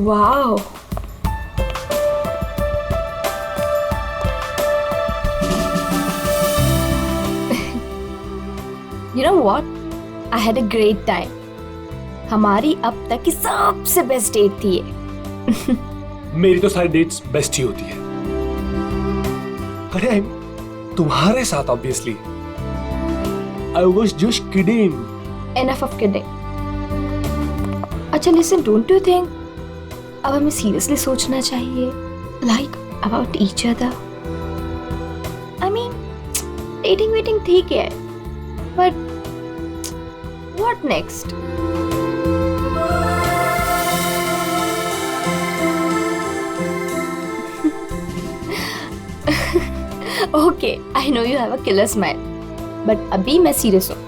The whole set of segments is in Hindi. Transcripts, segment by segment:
Wow. You know what? I had a great time. हमारी अब तक की सबसे बेस्ट डेट थी ये. मेरी तो सारी डेट्स बेस्ट ही होती है. अरे तुम्हारे साथ obviously. I was just kidding. Enough of kidding. अच्छा listen, don't you think अब हमें seriously सोचना चाहिए like about each other? I mean, dating ठीक है, but what next? Okay, I know you have a killer smile, but अभी मैं सीरियस हूँ.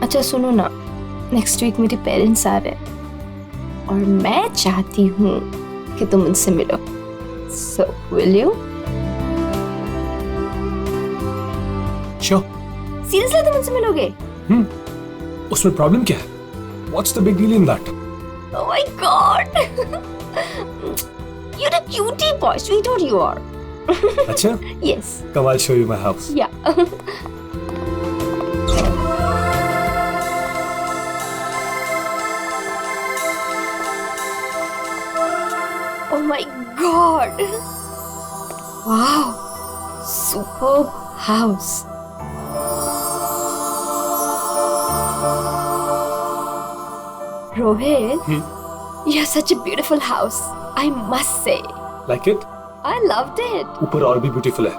अच्छा सुनो ना, नेक्स्ट वीक मेरे पेरेंट्स आ रहे हैं और मैं चाहती हूँ कि तुम उनसे मिलो. So will you? Sure. Seriously तुम उनसे मिलोगे? उसमें प्रॉब्लम क्या है? What's the big deal in that? Oh my God! You're a cutie boy, sweetheart you are. अच्छा? Yes. Come, I'll show you my house. Yeah. Oh my God! Wow! Superb house. Rohit, you have such a beautiful house. I must say. Like it? I loved it. ऊपर और भी ब्यूटीफुल है.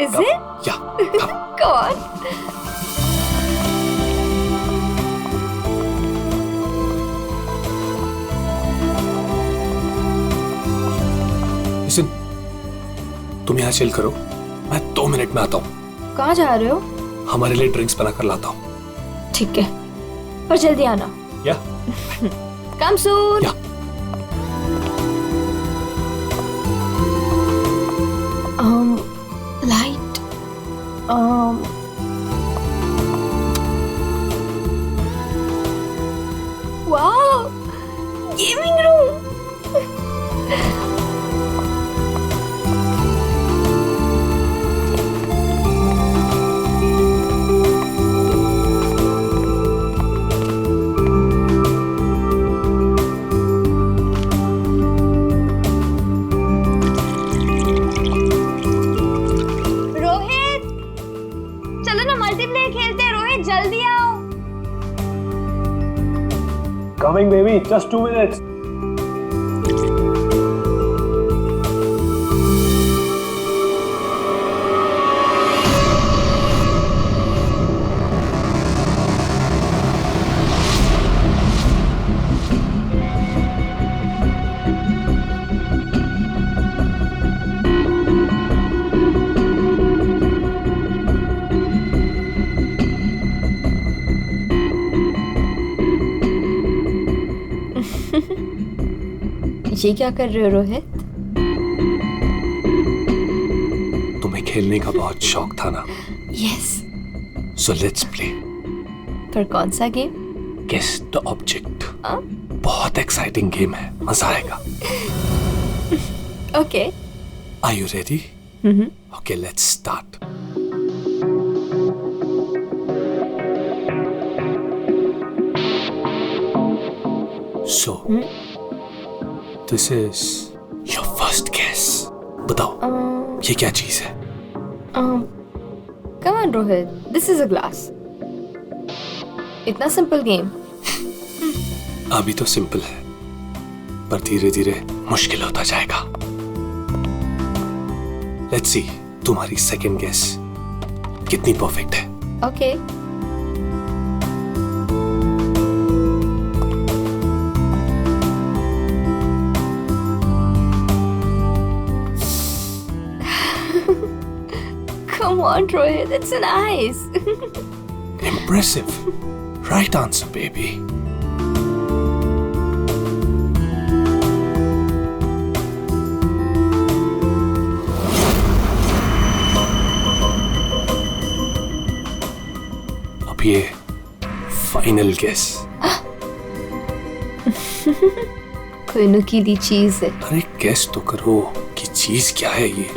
Is it? Yeah. Come. Go on. Listen, तुम यहाँ चिल करो. मैं 2 मिनट में आता हूँ. कहाँ जा रहे हो? हमारे लिए ड्रिंक्स बना कर लाता हूँ. ठीक है, पर जल्दी आना. Yeah. Come soon. Yeah. Light. Wow, gaming room. Rohit, चलो ना मल्टीप्लेयर खेलते हैं. रोहित जल्दी आओ. Coming, baby. Just 2 minutes. ये क्या कर रहे हो रोहित? तुम्हें खेलने का बहुत शौक था ना? यस. So let's play. पर कौन सा गेम? Guess the object. बहुत एक्साइटिंग गेम है. मजा आएगा. Okay. Are you ready? Okay, let's start. So, this is your first guess. बताओ, ये क्या चीज है? Come on Rohit, this is a glass. इतना सिंपल गेम. अभी तो सिंपल है, पर धीरे धीरे मुश्किल होता जाएगा. Let's see, तुम्हारी सेकंड गेस कितनी परफेक्ट है. Okay. Come on, Rohit, it's an ice. Impressive. Right answer, baby. अब ये फाइनल गेस. कोई नुकीली चीज है। अरे गेस तो करो कि चीज क्या है ये।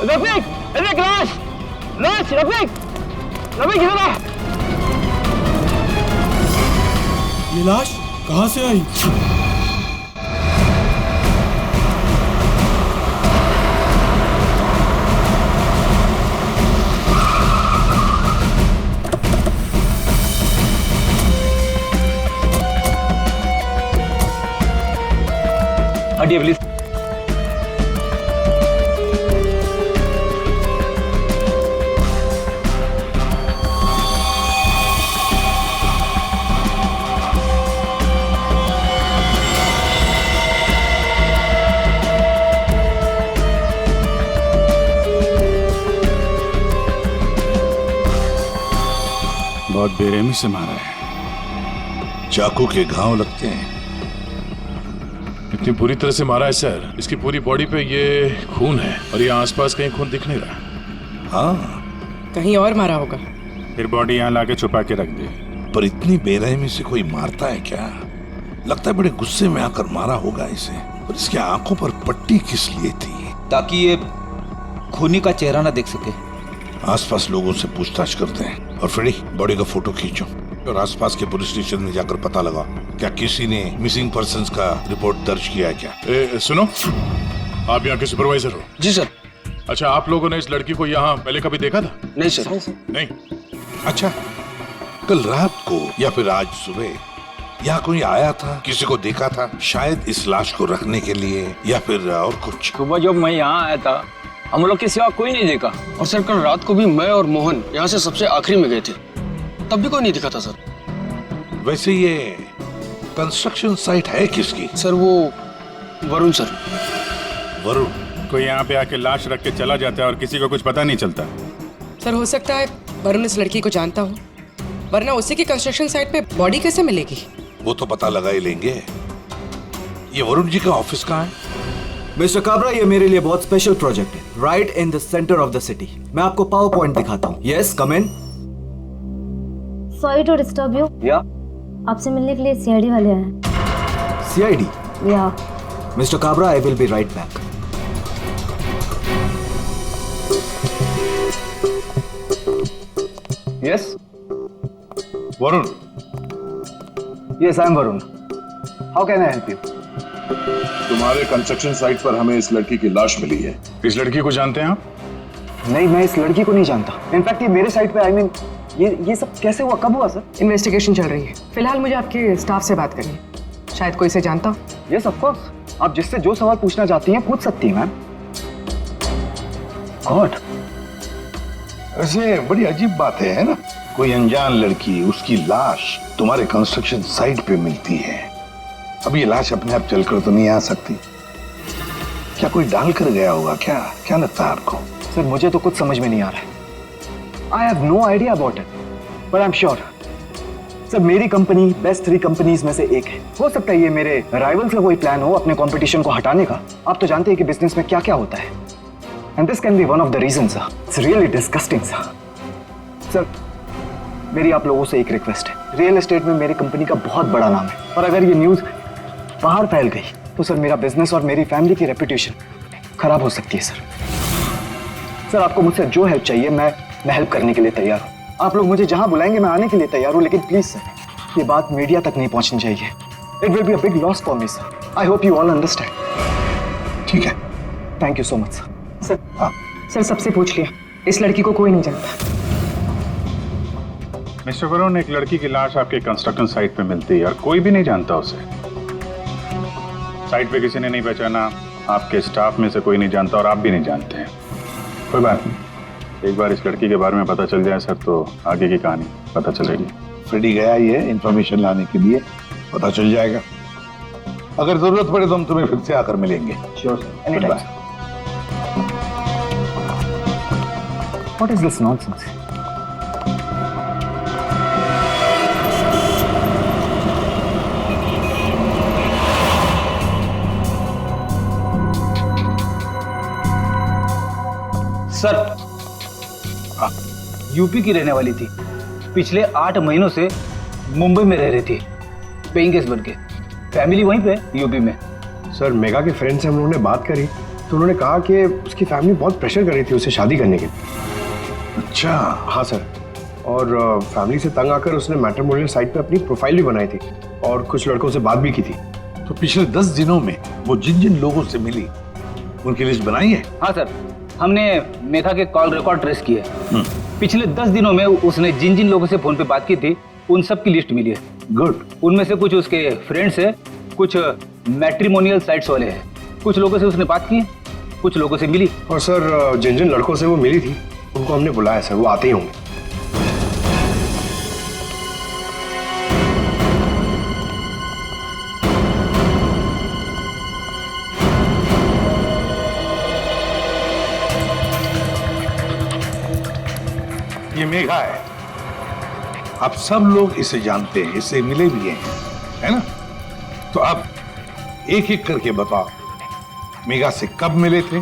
रफीक, रफीक लाश, लाश, रफीक, रफीक इधर आ। ये लाश कहाँ से आई? हटिए प्लीज। बहुत बेरहमी से मारा है। चाकू के घाव लगते हैं। इतनी बुरी तरह से मारा है सर, इसकी पूरी बॉडी पे ये खून है और ये आसपास कहीं खून दिख नहीं रहा। हाँ, कहीं और मारा होगा। फिर बॉडी यहाँ लाके छुपा के रख दे। पर इतनी बेरहमी से कोई मारता है क्या? लगता है बड़े गुस्से में आकर मारा होगा इसे। और इसकी आंखों पर पट्टी किस लिए थी? ताकि ये खूनी का चेहरा ना देख सके। आसपास लोगों से पूछताछ करते हैं। और फ्रेडी, बॉडी का फोटो खींचो और आसपास के पुलिस स्टेशन में जाकर पता लगाओ क्या किसी ने मिसिंग पर्संस का रिपोर्ट दर्ज किया है क्या। सुनो, आप यहाँ के सुपरवाइजर हो? जी सर। अच्छा, आप लोगों ने इस लड़की को यहाँ पहले कभी देखा था? नहीं सर। नहीं। अच्छा, कल रात को या फिर आज सुबह यहाँ कोई आया था? किसी को देखा था? शायद इस लाश को रखने के लिए या फिर और कुछ। सुबह जब मैं यहाँ आया था हम लोग के सिवा कोई नहीं देखा। और सर कल रात को भी मैं और मोहन यहाँ से सबसे आखिरी में गए थे, तब भी कोई नहीं दिखा था सर। वैसे ये कंस्ट्रक्शन साइट है किसकी? सर वो वरुण सर। वरुण? कोई यहाँ पे आके लाश रख के चला जाता है और किसी को कुछ पता नहीं चलता। सर हो सकता है वरुण इस लड़की को जानता हो, वरना उसी की कंस्ट्रक्शन साइट पे बॉडी कैसे मिलेगी? वो तो पता लगा ही लेंगे। ये वरुण जी का ऑफिस कहाँ है? मिस्टर काबरा, ये मेरे लिए बहुत स्पेशल प्रोजेक्ट है, right in the centre of the city. मैं आपको पावर पॉइंट दिखाता हूँ। Yes, come in. Sorry to disturb you. या आपसे मिलने के लिए सीआईडी वाले आए। सीआईडी? या mister Kabra, I will be right back. Yes Varun? Yes I am Varun. How can I help you? तुम्हारे कंस्ट्रक्शन साइट पर हमें इस लड़की की लाश मिली है। इस लड़की को जानते हैं आप? नहीं, मैं इस लड़की को नहीं जानता। इनफैक्ट ये मेरे साइट पे, आई मीन ये सब कैसे हुआ, कब हुआ सर? इन्वेस्टिगेशन चल रही है। फिलहाल मुझे आपके स्टाफ से बात करनी है, शायद कोई इसे जानता हो। यस ऑफ कोर्स, आप जिससे जो सवाल पूछना चाहती हैं पूछ सकती हैं मैम। गॉड, वैसे बड़ी अजीब बात है ना? कोई अनजान लड़की, उसकी लाश तुम्हारे कंस्ट्रक्शन साइट पे मिलती है। अब ये लाश अपने आप चलकर तो नहीं आ सकती। क्या कोई डाल कर गया होगा? क्या लगता है आपको? सर मुझे तो कुछ समझ में नहीं आ रहा है। I have no idea about it, but I am sure sir मेरी कंपनी बेस्ट 3 कंपनीज में से एक है। हो सकता है ये मेरे राइवल का कोई प्लान हो अपने कंपटीशन को हटाने का। आप तो जानते हैं कि बिजनेस में क्या क्या होता है, and this can be one of the reason sir. It's really disgusting sir. मेरी आप लोगों से एक रिक्वेस्ट है, रियल एस्टेट में मेरी कंपनी का बहुत बड़ा नाम है, और अगर ये न्यूज बाहर फैल गई तो सर मेरा बिजनेस और मेरी फैमिली की रेपुटेशन खराब हो सकती है सर। आपको मुझसे जो हेल्प चाहिए मैं हेल्प करने के लिए तैयार हूँ। आप लोग मुझे जहां बुलाएंगे मैं आने के लिए तैयार हूँ, लेकिन प्लीज सर ये बात मीडिया तक नहीं पहुंचनी चाहिए। It will be a big loss for me sir. I hope you all understand. ठीक है, thank you so much sir. Sir सबसे पूछ लिया, इस लड़की को कोई नहीं जानता। मिस्टर वरुण, एक लड़की की लाश आपके कंस्ट्रक्शन साइट पे मिलती है और कोई भी नहीं जानता उसे। साइट पे किसी ने नहीं पहचाना, आपके स्टाफ में से कोई नहीं जानता और आप भी नहीं जानते हैं। कोई बात नहीं, एक बार इस लड़की के बारे में पता चल जाए सर तो आगे की कहानी पता चलेगी। फ्रेडी गया ही है इंफॉर्मेशन लाने के लिए, पता चल जाएगा। अगर जरूरत पड़े तो हम तुम्हें फिर से आकर मिलेंगे। Sure sir, any time. What is this nonsense? Sir, UP की रहने वाली थी, पिछले 8 महीनों से मुंबई में रह रही थी, पेइंग गेस्ट बन के। फैमिली वहीं पे यूपी में। सर, मेगा के फ्रेंड से हम लोगों ने बात करी तो उन्होंने कहा कि उसकी फैमिली बहुत प्रेशर कर रही थी उसे शादी करने के लिए। अच्छा। हाँ सर, और फैमिली से तंग आकर उसने मैट्रिमोनियल साइट पे अपनी प्रोफाइल भी बनाई थी और कुछ लड़कों से बात भी की थी। तो पिछले 10 दिनों में वो जिन जिन लोगों से मिली उनकी लिस्ट बनाई है? हाँ सर, हमने मेघा के कॉल रिकॉर्ड ट्रेस किए। पिछले 10 दिनों में उसने जिन जिन लोगों से फोन पे बात की थी उन सब की लिस्ट मिली है। गुड। उनमें से कुछ उसके फ्रेंड्स है, कुछ मैट्रिमोनियल साइट्स वाले हैं, कुछ लोगों से उसने बात की, कुछ लोगों से मिली। और सर, जिन जिन लड़कों से वो मिली थी उनको हमने बुलाया सर, वो आते ही होंगे। ये मेघा है, आप सब लोग इसे जानते हैं, इससे मिले भी हैं, है ना? तो अब एक एक करके बताओ, मेघा से कब मिले थे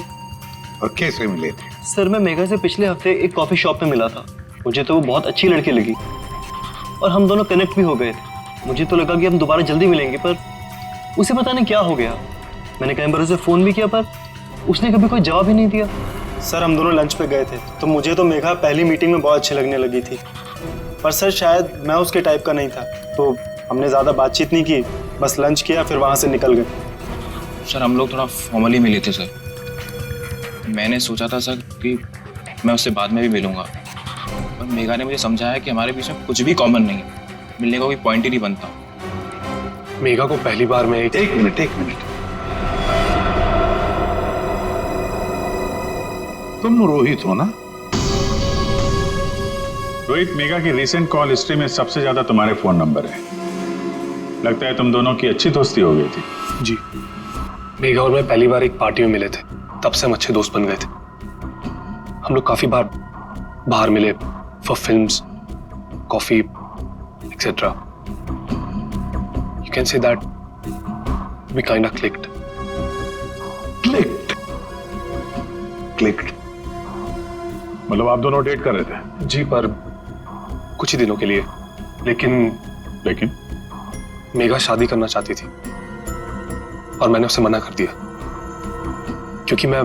और कैसे मिले थे? सर, मैं मेघा से पिछले हफ्ते एक कॉफी शॉप में मिला था। मुझे तो वो बहुत अच्छी लड़की लगी और हम दोनों कनेक्ट भी हो गए थे। मुझे तो लगा कि हम दोबारा जल्दी मिलेंगे, पर उसे पता नहीं क्या हो गया। मैंने कई बार उसे फोन भी किया पर उसने कभी कोई जवाब ही नहीं दिया। सर, हम दोनों लंच पे गए थे तो मुझे तो मेघा पहली मीटिंग में बहुत अच्छी लगने लगी थी, पर सर शायद मैं उसके टाइप का नहीं था, तो हमने ज़्यादा बातचीत नहीं की, बस लंच किया फिर वहाँ से निकल गए। सर, हम लोग थोड़ा फॉर्मली मिले थे सर। मैंने सोचा था सर कि मैं उससे बाद में भी मिलूंगा, पर मेघा ने मुझे समझाया कि हमारे बीच में कुछ भी कॉमन नहीं है, मिलने का कोई पॉइंट ही नहीं बनता। मेघा को पहली बार में एक मिनट, तुम रोहित हो ना? रोहित, मेघा की रिसेंट कॉल हिस्ट्री में सबसे ज्यादा तुम्हारे फोन नंबर है। लगता है तुम दोनों की अच्छी दोस्ती हो गई थी। जी, मेघा और मैं पहली बार एक पार्टी में मिले थे, तब से हम अच्छे दोस्त बन गए थे। हम लोग काफी बार बाहर मिले for films, coffee etcetera. You can say that we kind of clicked. मतलब आप दोनों डेट कर रहे थे? जी, पर कुछ ही दिनों के लिए। लेकिन मेघा शादी करना चाहती थी और मैंने उसे मना कर दिया क्योंकि मैं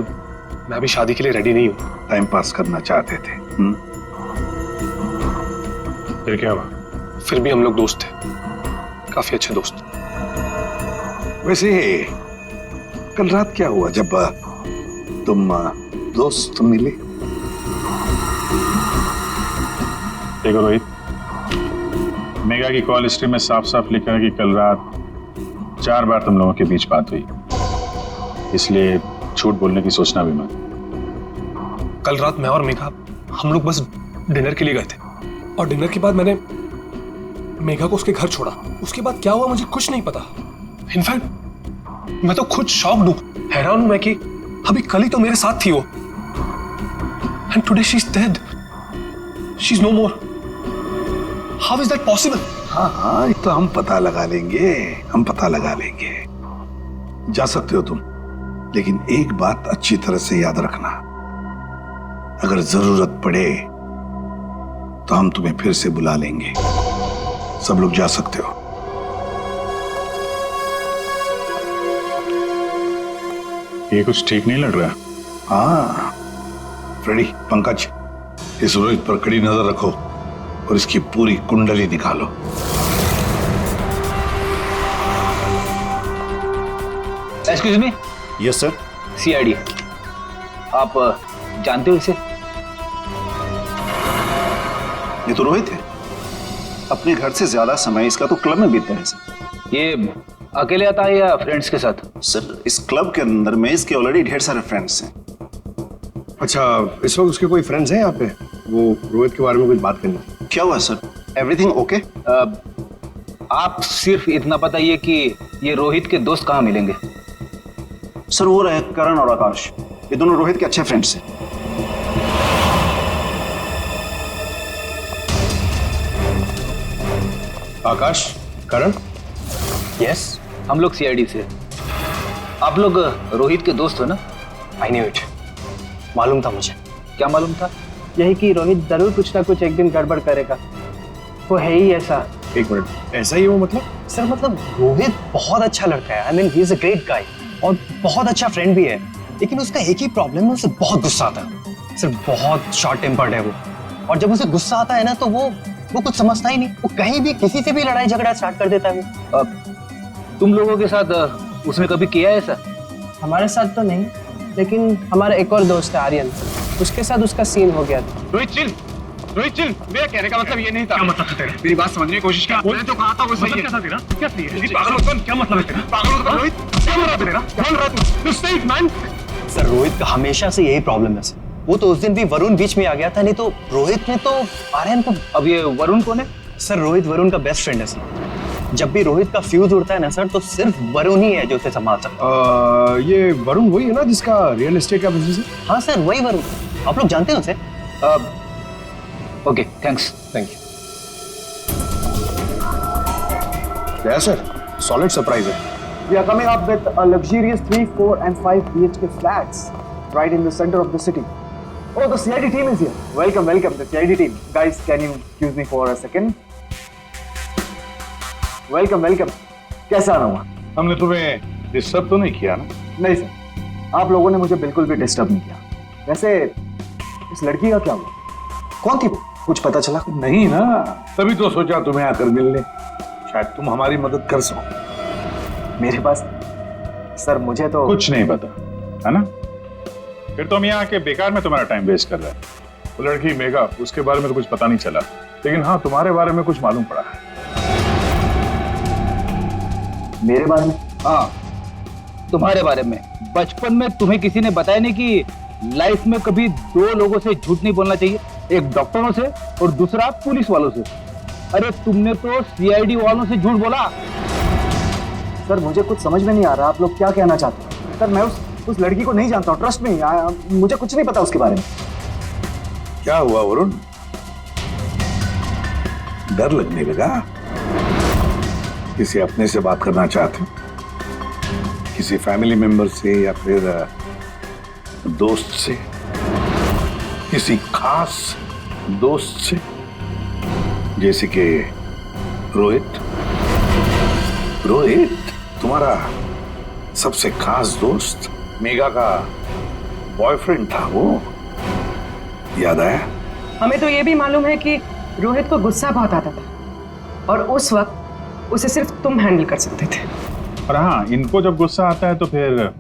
अभी शादी के लिए रेडी नहीं हूं। टाइम पास करना चाहते थे। फिर क्या हुआ? फिर भी हम लोग दोस्त थे, काफी अच्छे दोस्त। वैसे कल रात क्या हुआ जब तुम दोस्त मिले? देखो रोहित, मेघा की कॉल हिस्ट्री में साफ साफ लिखा है कि कल रात 4 बार तुम लोगों के बीच बात हुई, इसलिए झूठ बोलने की सोचना भी मत। कल रात मैं और मेघा हम लोग बस डिनर के लिए गए थे और डिनर के बाद मैंने मेघा को उसके घर छोड़ा। उसके बाद क्या हुआ मुझे कुछ नहीं पता। इनफैक्ट मैं तो खुद शॉक्ड हूं, हैरान हूं मैं कि अभी कल ही तो मेरे साथ थी वो, and today she is dead, she is no more. How is that possible? हाँ, ये तो हम पता लगा लेंगे, जा सकते हो तुम, लेकिन एक बात अच्छी तरह से याद रखना, अगर जरूरत पड़े तो हम तुम्हें फिर से बुला लेंगे। सब लोग जा सकते हो। ये कुछ ठीक नहीं लग रहा। हाँ फ्रेडी, पंकज, इस रोहित पर कड़ी नजर रखो और इसकी पूरी कुंडली निकालो। Excuse me. Yes sir. CID, आप जानते हो इसे? ये तो रोहित है, अपने घर से ज्यादा समय इसका तो क्लब में बीतता है सर। ये अकेले आता है या फ्रेंड्स के साथ? सर इस क्लब के अंदर में इसके ऑलरेडी ढेर सारे फ्रेंड्स हैं। अच्छा, इस वक्त उसके कोई फ्रेंड्स हैं यहाँ पे? वो रोहित के बारे में कुछ बात करनी थी। क्या हुआ सर? Everything okay? आप सिर्फ इतना बताइए कि ये रोहित के दोस्त कहाँ मिलेंगे? सर वो रहे करण और आकाश, ये दोनों रोहित के अच्छे फ्रेंड्स हैं। आकाश, करण? यस, हम लोग सीआईडी से। आप लोग रोहित के दोस्त हो ना? आई न्यू इट, मालूम था मुझे। क्या मालूम था? यही कि रोहित जरूर कुछ ना कुछ एक दिन गड़बड़ करेगा, वो है ही ऐसा। एक मिनट, ऐसा ही वो मतलब? सर मतलब रोहित बहुत अच्छा लड़का है, I mean he is a great guy और बहुत अच्छा फ्रेंड भी है, लेकिन उसका एक ही प्रॉब्लम है, उसे बहुत गुस्सा आता है। सर बहुत शॉर्ट टेम्पर्ड है वो, और जब उसे गुस्सा आता है ना तो वो कुछ समझता ही नहीं, वो कहीं भी किसी से भी लड़ाई झगड़ा स्टार्ट कर देता है वो। तुम लोगों के साथ उसने कभी किया है ऐसा? हमारे साथ तो नहीं, लेकिन हमारा एक और दोस्त है आर्यन, उसके साथ उसका सीन हो गया था। रोहित चिल, रोहित चिल, मेरा कहने का मतलब ये नहीं था। क्या मतलब था तेरा? मेरी बात समझने की कोशिश कर। मैंने तो कहा था वो सही है। क्या था तेरा? क्या पागल हो? क्या मतलब है तेरा? पागल हो रोहित? क्या बोल रहा है तेरा? क्या बोल रहा है तू? सही मैन। सर रोहित का हमेशा से यही प्रॉब्लम है सर। वो तो उस दिन भी वरुण बीच में आ गया था, नहीं तो रोहित ने तो आर्यन को। अब ये वरुण कौन है? सर रोहित वरुण का बेस्ट फ्रेंड है सर। जब भी रोहित का फ्यूज उड़ता है ना सर, तो सिर्फ वरुण ही है जो उसे संभाल सकता है। ये वरुण वही है ना जिसका रियल एस्टेट का बिजनेस है? हाँ सर वही वरुण, आप लोग जानते हैं उसे? Okay thanks. Thank you. क्या सर, सॉलिड सरप्राइज है। We are coming up with a luxurious 3, 4 and 5 BHK flats right in the center of the city. Oh, the CID team is here. Welcome, welcome, the CID team. Guys, can you excuse me for a second? Welcome, welcome. कैसा आना हुआ? हमने तुम्हें डिस्टर्ब तो नहीं किया ना? नहीं सर, आप लोगों ने मुझे बिल्कुल भी डिस्टर्ब नहीं किया। वैसे इस लड़की का क्या हुआ? कौन थी वो? कुछ पता चला? नहीं ना, तभी तो सोचा तुम्हें आकर मिलने, शायद तुम हमारी मदद कर सको। मेरे पास सर मुझे तो कुछ नहीं पता है ना? फिर तो हम यहाँ आके बेकार में तुम्हारा टाइम वेस्ट कर रहे हैं। वो लड़की मेघा, उसके बारे में तो कुछ पता नहीं चला, लेकिन हाँ तुम्हारे बारे में कुछ मालूम पड़ा है। मेरे बारे में? हाँ तुम्हारे बारे में। बचपन में तुम्हें किसी ने बताया नहीं कि लाइफ में कभी दो लोगों से झूठ नहीं बोलना चाहिए, एक डॉक्टरों से और दूसरा पुलिस वालों से। अरे तुमने तो सीआईडी वालों से झूठ बोला। सर मुझे कुछ समझ में नहीं आ रहा, आप लोग क्या कहना चाहते हैं? सर मैं उस लड़की को नहीं जानता हूँ, ट्रस्ट में मुझे कुछ नहीं पता उसके बारे में। क्या हुआ वरुण, डर लगने लगा? किसी अपने से बात करना चाहते हो? किसी फैमिली मेंबर से या फिर दोस्त से? किसी खास दोस्त से जैसे कि रोहित? रोहित तुम्हारा सबसे खास दोस्त, मेघा का बॉयफ्रेंड था वो, याद आया? हमें तो ये भी मालूम है कि रोहित को गुस्सा बहुत आता था और उस वक्त उसे सिर्फ तुम हैंडल कर सकते थे। और हाँ, इनको जब गुस्सा आता है तो फिर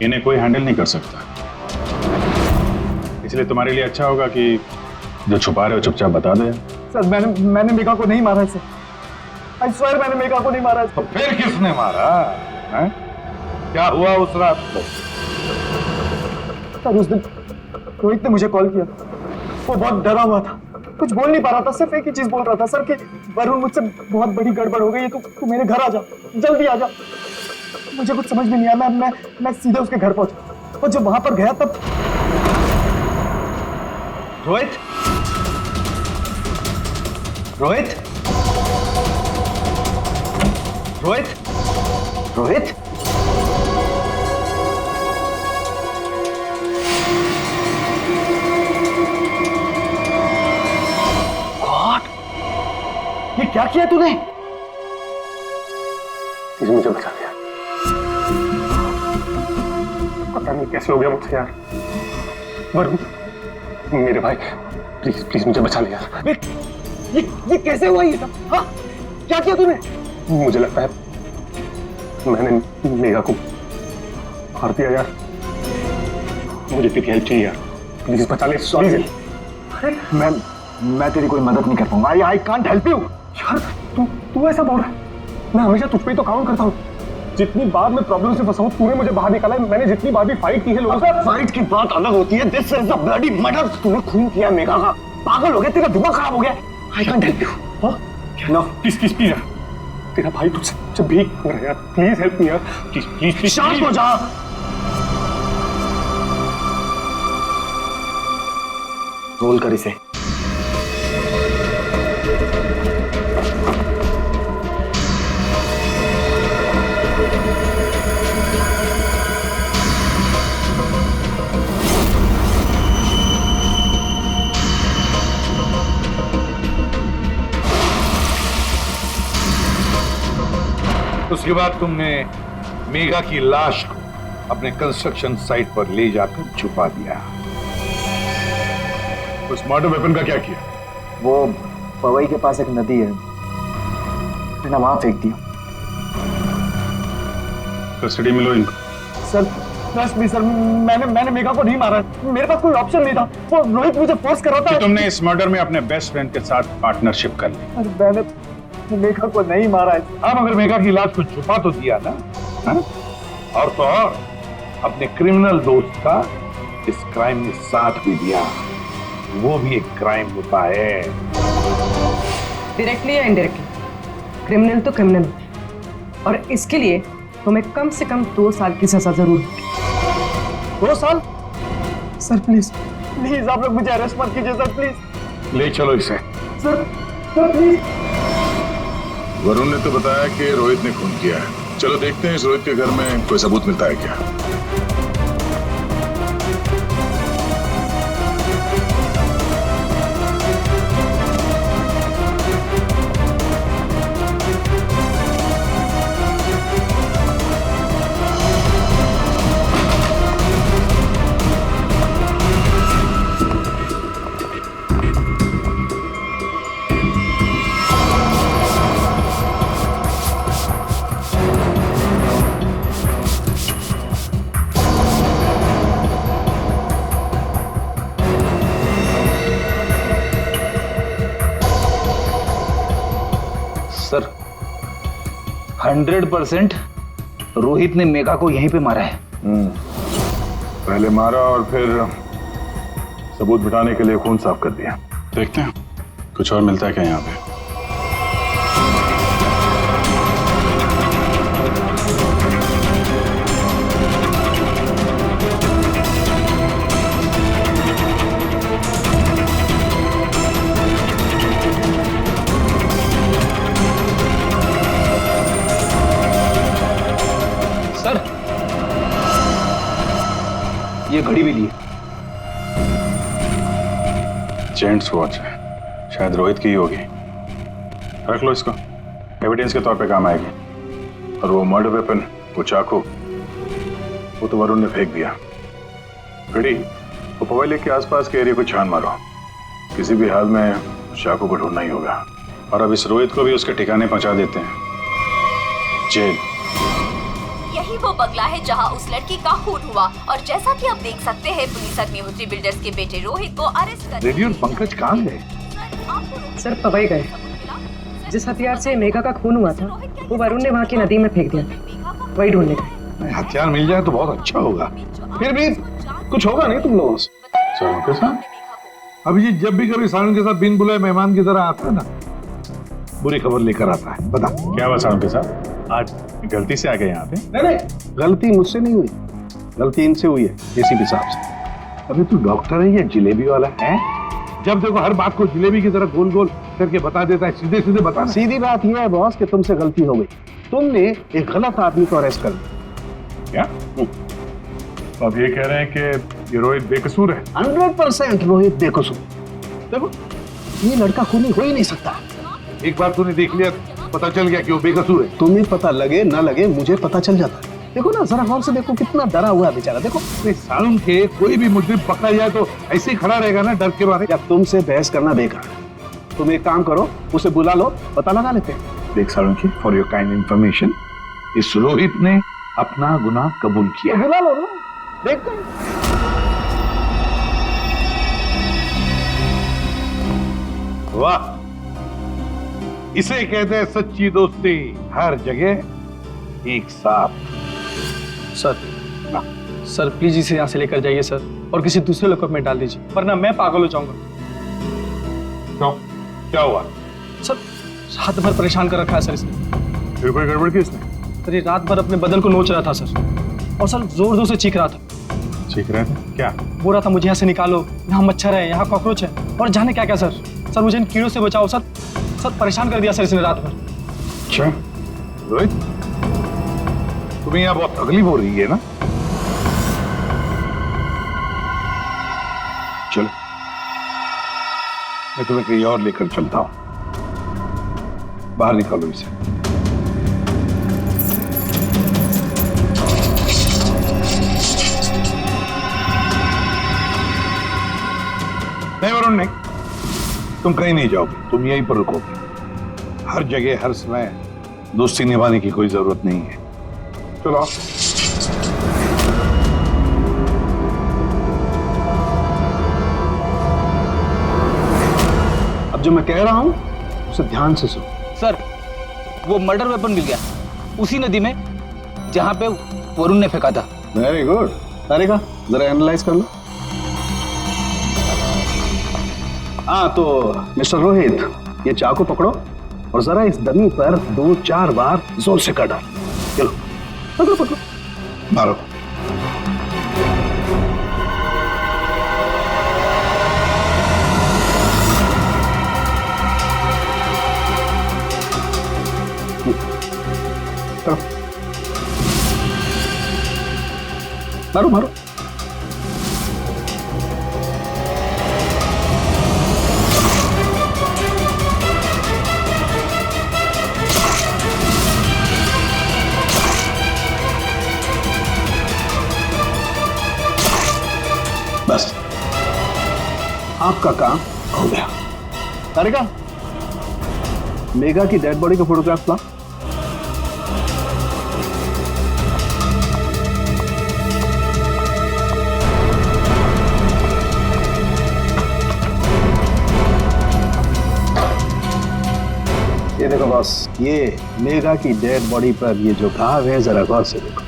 इन्हें कोई हैंडल नहीं कर सकता, इसलिए तुम्हारे लिए अच्छा होगा कि जो छुपा रहे हो चुपचाप बता दो। सर मैंने मेघा को नहीं मारा सर, आई स्वेयर मैंने मेघा को नहीं मारा। तो फिर किसने मारा है? क्या हुआ उस रात को? सर उस दिन रोहित ने मुझे कॉल किया, वो बहुत डरा हुआ था, कुछ बोल नहीं पा रहा था, सिर्फ एक ही चीज बोल रहा था सर कि वरुण मुझसे बहुत बड़ी गड़बड़ हो गई है, तू मेरे घर आ जा, जल्दी आ जा। मुझे कुछ समझ में नहीं आया, मैं सीधे उसके घर पहुंचा और जब वहां पर गया तब रोहित रोहित रोहित रोहित गॉड, ये क्या किया तूने? प्लीज मुझे बचा लिया, पता नहीं कैसे हो गया मुझसे यार। वरुण मेरे भाई, प्लीज प्लीज मुझे बचा लिया। ये कैसे हुआ ये सब? हाँ क्या किया तूने? मुझे लगता है मैंने मेघा को मार दिया यार, मुझे तेरी हेल्प चाहिए यार, प्लीज बचा ले। सॉरी, अरे मैं तेरी कोई मदद नहीं कर पाऊंगा। I can't help you. यार तू ऐसा बोल रहा है? मैं हमेशा तुझ पे ही तो काउंट करता हूँ। जितनी बार मैं प्रॉब्लम से फंसा हूँ तूने मुझे बाहर निकाला है। मैंने जितनी बार भी फाइट की है लोगों से। फाइट की बात अलग होती है। This is the bloody murder. तूने खून किया मेघा का। पागल हो गया, तेरा दिमाग खराब हो गया। I can't help you. No please please please यार, तेरा भाई तुझसे भीख मांग रहा है यार, प्लीज हेल्प मी यार, प्लीज प्लीज प्लीज। शांत हो जा। रोल कर इसे। उसके बाद तुमने मेघा की लाश को अपने कंस्ट्रक्शन साइट पर ले जाकर छुपा दिया। उस मर्डर वेपन का क्या किया? वो पवई के पास एक नदी है, मैंने वहां फेंक दिया। कस्टडी में लो इनको। सर ट्रस्ट मी सर, मैंने मेघा को नहीं मारा। मेरे पास कोई ऑप्शन नहीं था। वो रोहित मुझे फोर्स कर रहा था। तुमने इस मर्डर में अपने बेस्ट फ्रेंड के साथ पार्टनरशिप कर ली। अरे मैंने मेघा को नहीं मारा है। अब अगर मेघा की लाश को छुपा तो दिया ना, हा? और तो और अपने क्रिमिनल दोस्त का इस क्राइम में साथ भी दिया। वो भी एक क्राइम होता है। डायरेक्टली या इनडायरेक्टली, क्रिमिनल तो क्रिमिनल, और इसके लिए तुम्हें कम से कम 2 साल की सजा जरूर होगी। 2 साल? सर प्लीज प्लीज आप लोग मुझे अरेस्ट मत कीजिए सर, प्लीज। ले चलो इसे। Sir please. वरुण ने तो बताया कि रोहित ने खून किया है। चलो देखते हैं इस रोहित के घर में कोई सबूत मिलता है क्या। सर 100% रोहित ने मेघा को यहीं पे मारा है। पहले मारा और फिर सबूत मिटाने के लिए खून साफ कर दिया। देखते हैं कुछ और मिलता है क्या यहाँ पे। ये घड़ी भी ली है। जेंट्स वॉच है, शायद रोहित की ही होगी। रख लो इसको, एविडेंस के तौर पे काम आएगी। और वो मर्डर वेपन, वो चाकू, वो तो वरुण ने फेंक दिया। घड़ी, वो पवई लेक के आसपास के एरिया को छान मारो। किसी भी हाल में चाकू को ढूंढना ही होगा। और अब इस रोहित को भी उसके ठिकाने पहुंचा देते हैं, जेल। यही वो बंगला है जहां उस लड़की का खून हुआ, और जैसा कि आप देख सकते हैं पुलिस अग्निहोत्री बिल्डर्स के बेटे रोहित को अरेस्ट कर। रेडियो पंकज कहाँ गए? सर पवई गए। जिस हथियार से मेघा का खून हुआ था वो वरुण ने वहाँ की नदी में फेंक दिया था, वही ढूंढने गए। हथियार मिल जाए तो बहुत अच्छा होगा। फिर भी कुछ होगा नहीं तुम लोगों से? सारुण के साथ? अभिजीत जब भी कभी सारुण के साथ बिन बुलाए मेहमान की तरह आता है ना, बुरी खबर लेकर आता है। बता क्या हुआ सारुण के साथ? आज गलती से आ गए यहाँ पे? नहीं, गलती मुझसे नहीं हुई, गलती इनसे हुई है, एसीपी साहब से। अभी तू डॉक्टर है या जिलेबी वाला है? जब देखो हर बात को जिलेबी की तरह गोल गोल करके बता देता है। सीधे सीधे बता। सीधी बात यह है बॉस कि तुमसे गलती हो गई। तुमने एक गलत आदमी को अरेस्ट कर लिया। क्या? तो अब ये कह रहे हैं कि ये रोहित बेकसूर है? 100% रोहित बेकसूर। देखो ये लड़का खूनी हो ही नहीं सकता। एक बार तूने देख लिया, पता चल गया कि वो बेकसूर है। तुम्हें पता लगे ना लगे, मुझे पता चल जाता है। देखो ना, जरा गौर से देखो, कितना डरा हुआ है बेचारा। देखो सारुण के कोई भी मुजरिम पकड़ा जाए तो ऐसे ही खड़ा रहेगा ना डर के मारे। या तुमसे बहस करना बेकार है। तुम एक काम करो, उसे बुला लो, पता लगा लेते हैं। देख सारुण की, फॉर योर काइंड इंफॉर्मेशन, इस रोहित ने अपना गुनाह कबूल किया। बुला लो ना, देखते हैं। वाह, इसे कहते हैं सच्ची दोस्ती, हर जगह एक साथ। सर प्लीज इसे यहाँ से लेकर जाइए सर, और किसी दूसरे लॉकअप में डाल दीजिए, वरना मैं पागल हो जाऊंगा। क्यों, क्या हुआ? सर रात भर परेशान कर रखा है सर इसने। फिर कोई गड़बड़ की इसने? सर ये रात भर अपने बदन को नोच रहा था सर, और सर जोर जोर से चीख रहा था। चीख रहे थे क्या? बोल रहा था मुझे यहाँ से निकालो, यहाँ मच्छर है, यहाँ कॉकरोच है, और जाने क्या क्या सर। सर मुझे इन कीड़ों से बचाओ सर। सर परेशान कर दिया सर इसने रात भर। अच्छा रोहित, तुम्हें यहाँ बहुत तकलीफ हो रही है ना? चलो मैं तुम्हें कहीं और लेकर चलता हूं। बाहर निकालो इसे। नहीं वरुण नहीं, तुम कहीं नहीं जाओगे, तुम यहीं पर रुकोगे। हर जगह हर समय दोस्ती निभाने की कोई जरूरत नहीं है। चलो अब जो मैं कह रहा हूं उसे ध्यान से सुनो। सर वो मर्डर वेपन मिल गया उसी नदी में जहां पे वरुण ने फेंका था। Very good. तारिका जरा एनालाइज कर लो। हाँ तो मिस्टर रोहित, ये चाकू पकड़ो और जरा इस डमी पर 2-4 बार जोर से काट डाल। चलो पकड़ो पकड़ो, मारो। मारो मारो। बस आपका काम हो गया। तारिका, मेघा की डेड बॉडी का फोटोग्राफ ला। ये देखो बॉस, ये मेघा की डेड बॉडी पर ये जो घाव है जरा गौर से देखो।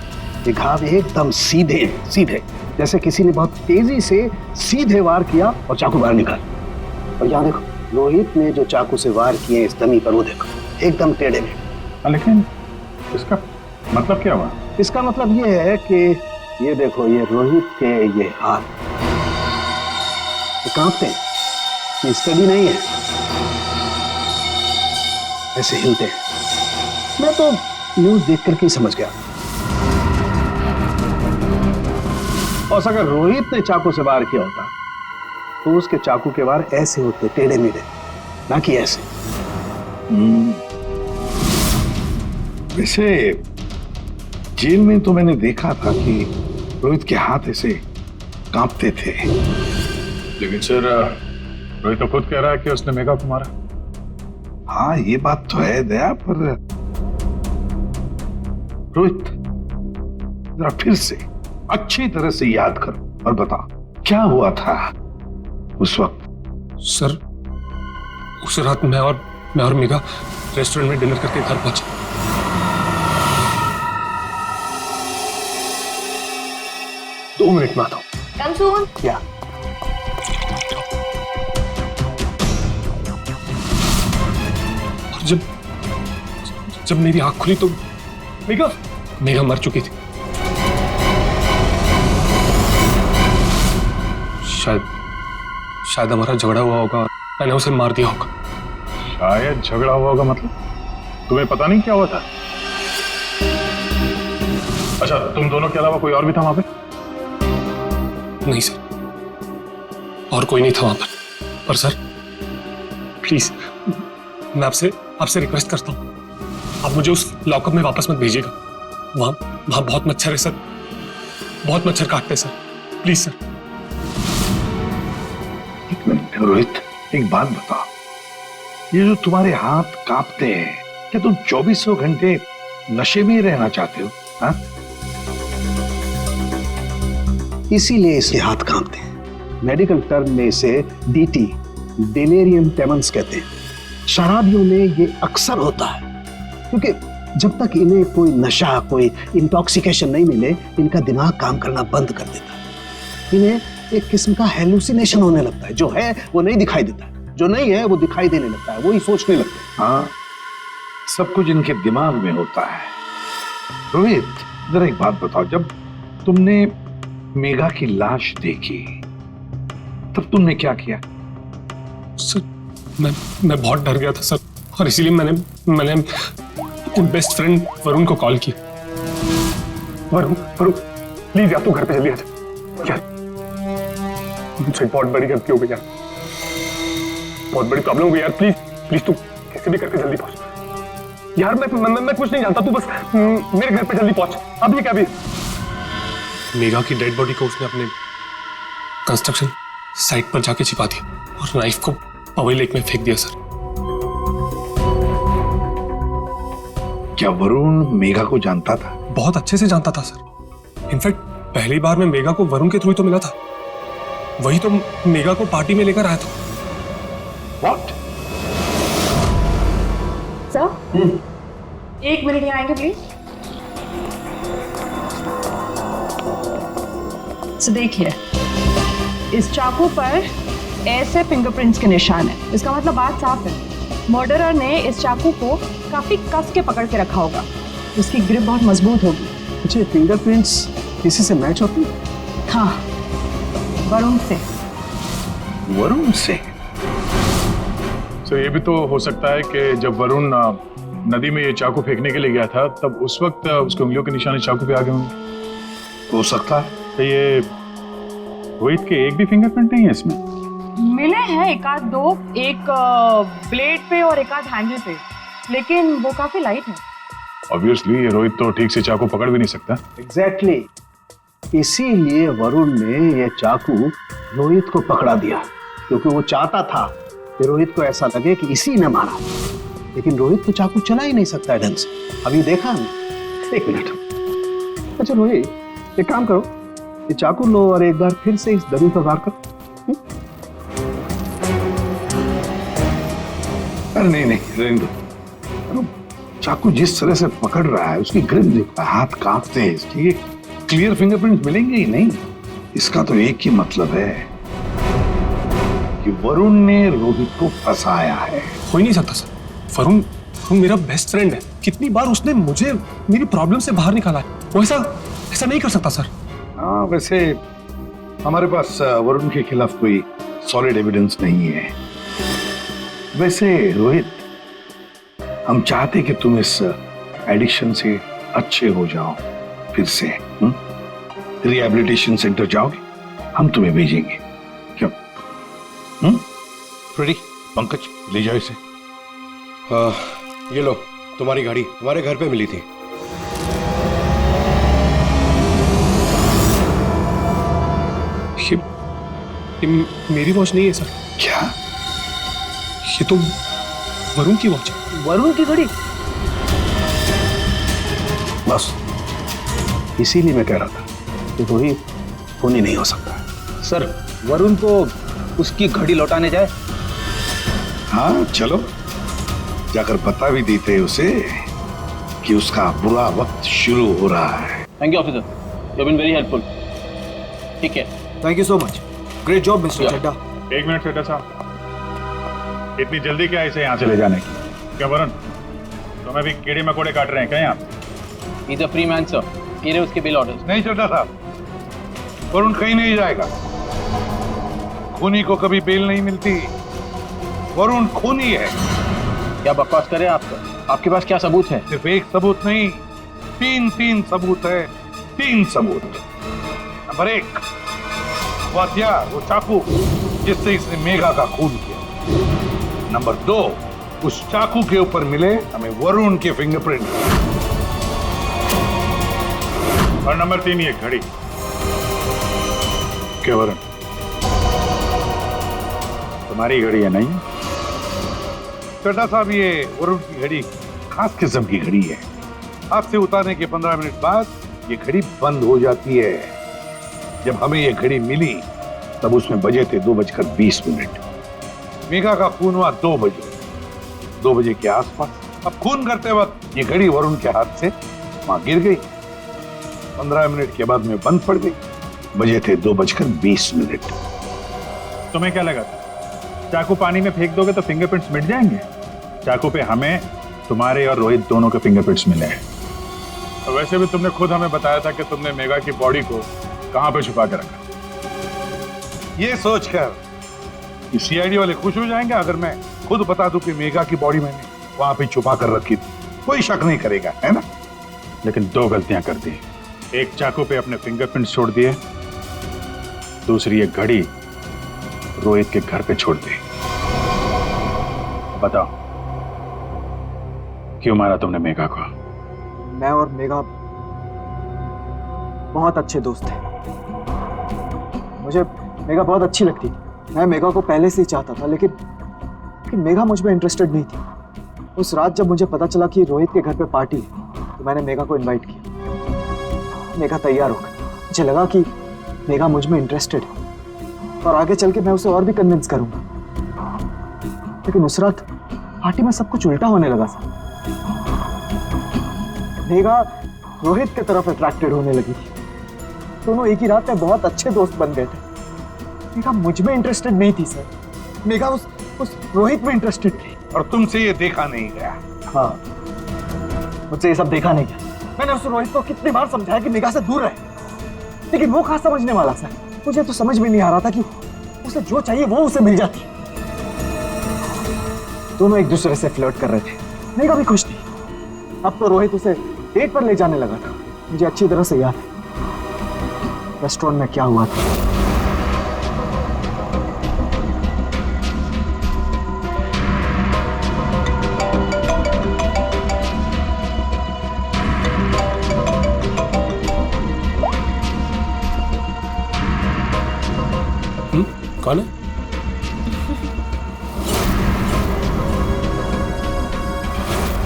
ये घाव एकदम सीधे सीधे, जैसे किसी ने बहुत तेजी से सीधे वार किया और चाकू बाहर निकाल। और यहाँ देखो, रोहित ने जो चाकू से वार किए इस डमी पर, वो देखो एकदम टेढ़े में। लेकिन इसका मतलब क्या हुआ? इसका मतलब ये है कि ये देखो, ये रोहित के ये हाथ कांपते हैं, ये स्टडी नहीं है, ऐसे हिलते हैं। मैं तो न्यूज देख करके ही समझ गया। और अगर रोहित ने चाकू से वार किया होता तो उसके चाकू के वार ऐसे होते, टेढ़े मेढ़े, ना कि ऐसे। वैसे जेल में तो मैंने देखा था कि रोहित के हाथ ऐसे कांपते थे। लेकिन सर रोहित तो खुद कह रहा है कि उसने मेघा को मारा। हाँ ये बात तो है दया, पर रोहित जरा फिर से अच्छी तरह से याद करो और बता क्या हुआ था उस वक्त। सर उस रात मैं और मेघा रेस्टोरेंट में डिनर करके घर पहुंचे। दो मिनट में आता हूं। कम सून। क्या? और जब मेरी आंख खुली तो मेघा मर चुकी थी। शायद हमारा झगड़ा हुआ होगा और मैंने उसे मार दिया होगा। शायद झगड़ा हुआ होगा मतलब? तुम्हें पता नहीं क्या हुआ था? अच्छा तुम दोनों के अलावा कोई और भी था वहां पे? नहीं सर, और कोई नहीं था वहां पर सर प्लीज मैं आपसे रिक्वेस्ट करता हूं, आप मुझे उस लॉकअप में वापस मत भेजिएगा। वहां बहुत मच्छर है सर, बहुत मच्छर काटते हैं सर, प्लीज सर। एक मिनट रोहित, एक बात बताओ, ये जो तुम्हारे हाथ कांपते हैं, क्या तुम 24 घंटे नशे में रहना चाहते हो? हाँ? इसीलिए इसके हाथ कांपते हैं। मेडिकल टर्म में इसे डीटी, डिलेरियम टेमन्स कहते हैं। शराबियों में ये अक्सर होता है, क्योंकि जब तक इन्हें कोई नशा, कोई इंटॉक्सिकेशन नहीं मिले, इनका दिमाग काम करना बंद कर देता है। इन्हें एक किस्म का हेलुसिनेशन होने लगता है। जो है वो नहीं दिखाई देता, जो नहीं है वो दिखाई देने लगता है, वो ही सोचने लगते हैं। हाँ, सब कुछ इनके दिमाग में होता है। रोहित, जरा एक बात बताओ, जब तुमने मेघा की लाश देखी तब तुमने क्या किया? सर, मैं बहुत डर गया था सर, और इसीलिए मैंने अपने बेस्ट फ्रेंड वरुण को कॉल की। वरुण प्लीज यार, तू घर पे जल्दी आ जा यार, मुझसे बहुत बड़ी गलती हो गई यार, बहुत बड़ी प्रॉब्लम हो गई यार। प्लीज तू कैसे भी करके जल्दी पहुंच यार। मैं कुछ नहीं जानता, तू बस मेरे घर पे जल्दी पहुंच। अभी क्या? अभी मेघा की डेड बॉडी को उसने अपने कंस्ट्रक्शन साइट पर जाके छिपा दिया और नाइफ को पवई लेक में फेंक दिया सर। क्या वरुण मेघा को जानता था? बहुत अच्छे से जानता था सर। इनफैक्ट पहली बार मैं मेघा को वरुण के थ्रू तो मिला था, वही तो मेघा को पार्टी में लेकर आया था। What? सर, 1 मिनट यहाँ आएंगे प्लीज। तो देखिए, इस चाकू पर ऐसे फिंगरप्रिंट्स के निशान है। इसका मतलब बात साफ है, मर्डरर ने इस चाकू को काफी कस के पकड़ के रखा होगा। उसकी ग्रिप बहुत मजबूत होगी। अच्छा, फिंगरप्रिंट्स किसी से मैच होती? हाँ, वरुण से। वरुण से? तो ये भी तो हो सकता है कि जब वरुण नदी में ये चाकू फेंकने के लिए गया था, तब उस वक्त उसके उंगलियों के निशान चाकू पे आ गए होंगे। हो सकता है। तो ये रोहित के एक भी फिंगरप्रिंट नहीं है इसमें? मिले हैं एक आध दो, एक ब्लेड पे और एक आध हैंडल पे, लेकिन वो काफी लाइट है। ऑब्वियसली ये रोहित तो ठीक से चाकू पकड़ भी नहीं सकता। एग्जैक्टली, इसीलिए वरुण ने ये चाकू रोहित को पकड़ा दिया, क्योंकि वो चाहता था कि रोहित को ऐसा लगे कि इसी ने मारा। लेकिन रोहित तो चाकू चला ही नहीं सकता है ढंग से। अभी देखा हमने। 1 मिनट। अच्छा रोहित, एक काम करो, ये चाकू लो और एक बार फिर से इस दरी पर वार करो। अरे नहीं, रहने दो। चाकू जिस तरह से पकड़ रहा है, उसकी ग्रिप देखो, हाथ कांपते हैं इसके, ये क्लियर फिंगरप्रिंट मिलेंगे ही नहीं। इसका तो एक ही मतलब है कि वरुण ने रोहित को फंसाया है। हो ही नहीं सकता सर, वरुण मेरा बेस्ट फ्रेंड है। कितनी बार उसने मुझे मेरी प्रॉब्लम से बाहर निकाला है, वो ऐसा नहीं कर सकता सर। हाँ, वैसे हमारे पास वरुण के खिलाफ कोई सॉलिड एविडेंस नहीं है। वैसे रोहित, हम चाहते कि तुम इस एडिक्शन से अच्छे हो जाओ, फिर से रिहैबिलिटेशन सेंटर जाओगे, हम तुम्हें भेजेंगे। क्यों? फ्रेडी, पंकज, ले जाओ इसे। ये लो, तुम्हारी गाड़ी हमारे घर पे मिली थी। ये मेरी वॉच नहीं है सर। क्या? ये तो वरुण की वॉच है। वरुण की घड़ी? बस इसीलिए मैं कह रहा था कि रोहित खून ही नहीं हो सकता। सर, वरुण को उसकी घड़ी लौटाने जाए? हाँ चलो, जाकर बता भी देते उसे कि उसका बुरा वक्त शुरू हो रहा है। Thank you officer, you have been very helpful. ठीक है, thank you so much. Great job mister Chadda. 1 minute Chadda साहब, इतनी जल्दी क्या इसे यहाँ से ले जाने की? क्या वरुण, तुम्हें भी कीड़े मकोड़े काट रहे हैं क्या यहाँ? He is a free man sir, ये रहे उसके बिल ऑर्डर्स। नहीं चड्डा साहब, वरुण कहीं नहीं जाएगा। खूनी को कभी बेल नहीं मिलती। वरुण खूनी है। क्या बकवास कर रहे हैं आप? आपके पास क्या सबूत है? सिर्फ एक सबूत नहीं, तीन सबूत है। 3 सबूत। नंबर 1, वो हथियार, वो चाकू जिससे इसने मेघा का खून किया। नंबर 2, उस चाकू के ऊपर मिले हमें वरुण के फिंगरप्रिंट। और नंबर 3, ये घड़ी। क्या वरुण, तुम्हारी घड़ी है नहीं? चड्डा साहब, ये वरुण की घड़ी खास किस्म की घड़ी है। हाथ से उतारने के 15 मिनट बाद ये घड़ी बंद हो जाती है। जब हमें ये घड़ी मिली तब उसमें बजे थे 2:20। मेघा का खून हुआ 2 बजे। 2 बजे के आसपास। अब खून करते वक्त ये घड़ी वरुण के हाथ से वहां गिर गई। 15 मिनट के बाद में बंद पड़ गई। बजे थे 2:20। तुम्हें क्या लगा था चाकू पानी में फेंक दोगे तो फिंगरप्रिंट्स मिट जाएंगे? चाकू पे हमें, तुम्हारे और रोहित दोनों के फिंगरप्रिंट्स मिले हैं। और वैसे भी तुमने खुद हमें बताया था कि तुमने मेघा की बॉडी को कहां पे छुपा के रखा। ये सोचकर कि सीआईडी वाले खुश हो जाएंगे अगर मैं खुद बता दूं कि मेघा की बॉडी मैंने वहां पे छुपा कर रखी थी, कोई शक नहीं करेगा, है ना? लेकिन 2 गलतियां कर दी। एक चाकू पे अपने फिंगरप्रिंट्स छोड़ दिए, दूसरी एक घड़ी रोहित के घर पे छोड़ दी। बताओ क्यों मारा तुमने मेघा को? मैं और मेघा बहुत अच्छे दोस्त हैं। मुझे मेघा बहुत अच्छी लगती थी। मैं मेघा को पहले से ही चाहता था, लेकिन मेघा मुझ में इंटरेस्टेड नहीं थी। उस रात जब मुझे पता चला कि रोहित के घर पे पार्टी है, तो मैंने मेघा को इनवाइट किया। मेघा तैयार हो गई। मुझे लगा कि मेघा मुझ में इंटरेस्टेड है और आगे चल के मैं उसे और भी कन्विंस करूंगा। लेकिन उस रात पार्टी में सब कुछ उल्टा होने लगा था। मेघा रोहित की तरफ अट्रैक्टेड होने लगी थी। दोनों एक ही रात में बहुत अच्छे दोस्त बन गए थे। मेघा मुझ में इंटरेस्टेड नहीं थी सर। मेघा उस रोहित में इंटरेस्टेड थी। और तुमसे ये देखा नहीं गया? हाँ, मुझसे ये सब देखा नहीं गया। मैंने उस रोहित को कितनी बार समझाया कि मेघा से दूर रहे, लेकिन वो कहाँ समझने वाला सर। मुझे तो समझ में नहीं आ रहा था कि उसे जो चाहिए वो उसे मिल जाती। दोनों एक दूसरे से फ्लर्ट कर रहे थे। मेघा भी खुश थी। अब तो रोहित उसे डेट पर ले जाने लगा था। मुझे अच्छी तरह से याद है रेस्टोरेंट में क्या हुआ था। कौन है?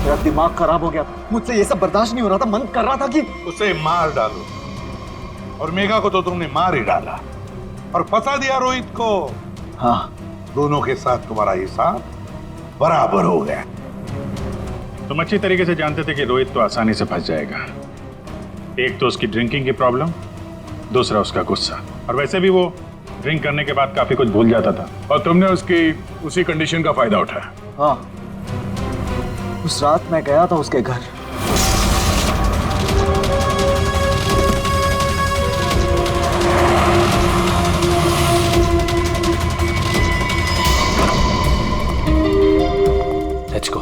मेरा दिमाग खराब हो गया। मुझसे ये सब बर्दाश्त नहीं हो रहा था। मन कर रहा था कि उसे मार डालो। और मेघा को तो तुमने मार ही डाला और फंसा दिया रोहित को। हाँ, दोनों के साथ तुम्हारा हिसाब बराबर हो गया। तुम अच्छी तरीके से जानते थे कि रोहित तो आसानी से फंस जाएगा। एक तो उसकी ड्रिंकिंग की प्रॉब्लम, दूसरा उसका गुस्सा। और वैसे भी वो ड्रिंक करने के बाद काफी कुछ भूल जाता था और तुमने उसकी उसी कंडीशन का फायदा उठाया। हाँ, उस रात मैं गया था उसके घर। Let's go.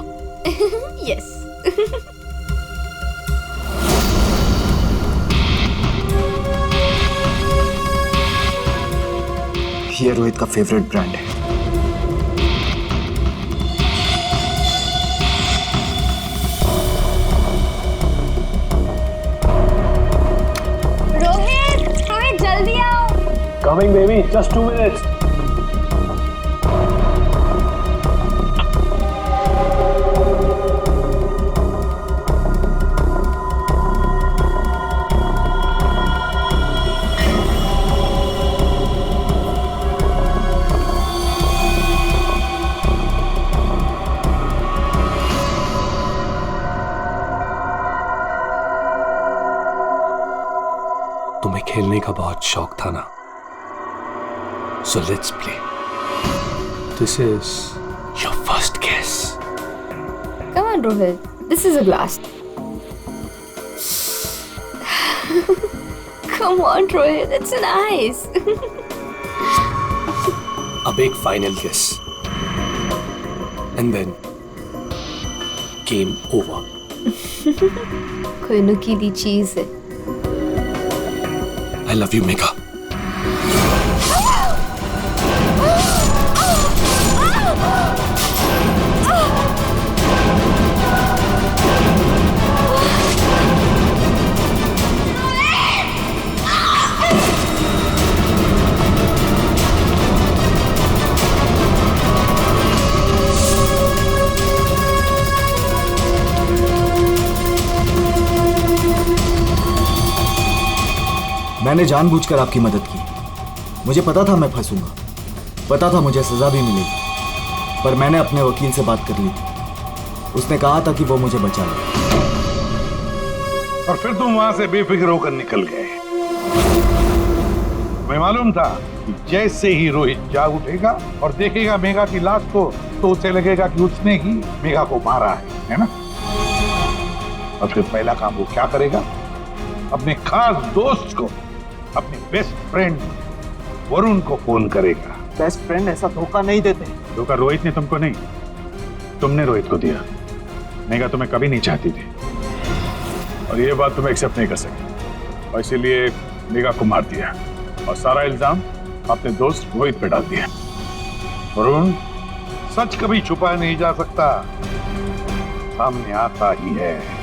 Yes. ये रोहित का फेवरेट ब्रांड है। रोहित जल्दी आओ। Coming baby, just 2 minutes. तुम्हें खेलने का बहुत शौक था ना, so let's play. This is your first kiss. Come on, Rohit. This is a blast. Come on, Rohit. It's nice. अब एक फाइनल किस and then game over. कोई नुकीली चीज है। I love you, Megha. मैंने जानबूझकर आपकी मदद की। मुझे पता था मैं फंसूंगा, पता था मुझे सजा भी मिलेगी, पर मैंने अपने वकील से बात कर ली थी उसने कहा था कि वो मुझे बचा ले। और फिर तुम वहां से बेफिक्र होकर निकल गए। मैं मालूम था कि जैसे ही रोहित जाग उठेगा और देखेगा मेघा की लाश को, तो उसे लगेगा कि उसने ही मेघा को मारा है ना? और फिर पहला काम वो क्या करेगा? अपने खास दोस्त को, अपने बेस्ट फ्रेंड वरुण को फोन करेगा। बेस्ट फ्रेंड ऐसा धोखा नहीं देते। धोखा रोहित ने तुमको नहीं, तुमने रोहित को दिया। मेघा तुम्हें कभी नहीं चाहती थी और ये बात तुम एक्सेप्ट नहीं कर सकते, और इसीलिए मेघा को मार दिया और सारा इल्जाम अपने दोस्त रोहित पे डाल दिया। वरुण, सच कभी छुपाया नहीं जा सकता, सामने आता ही है।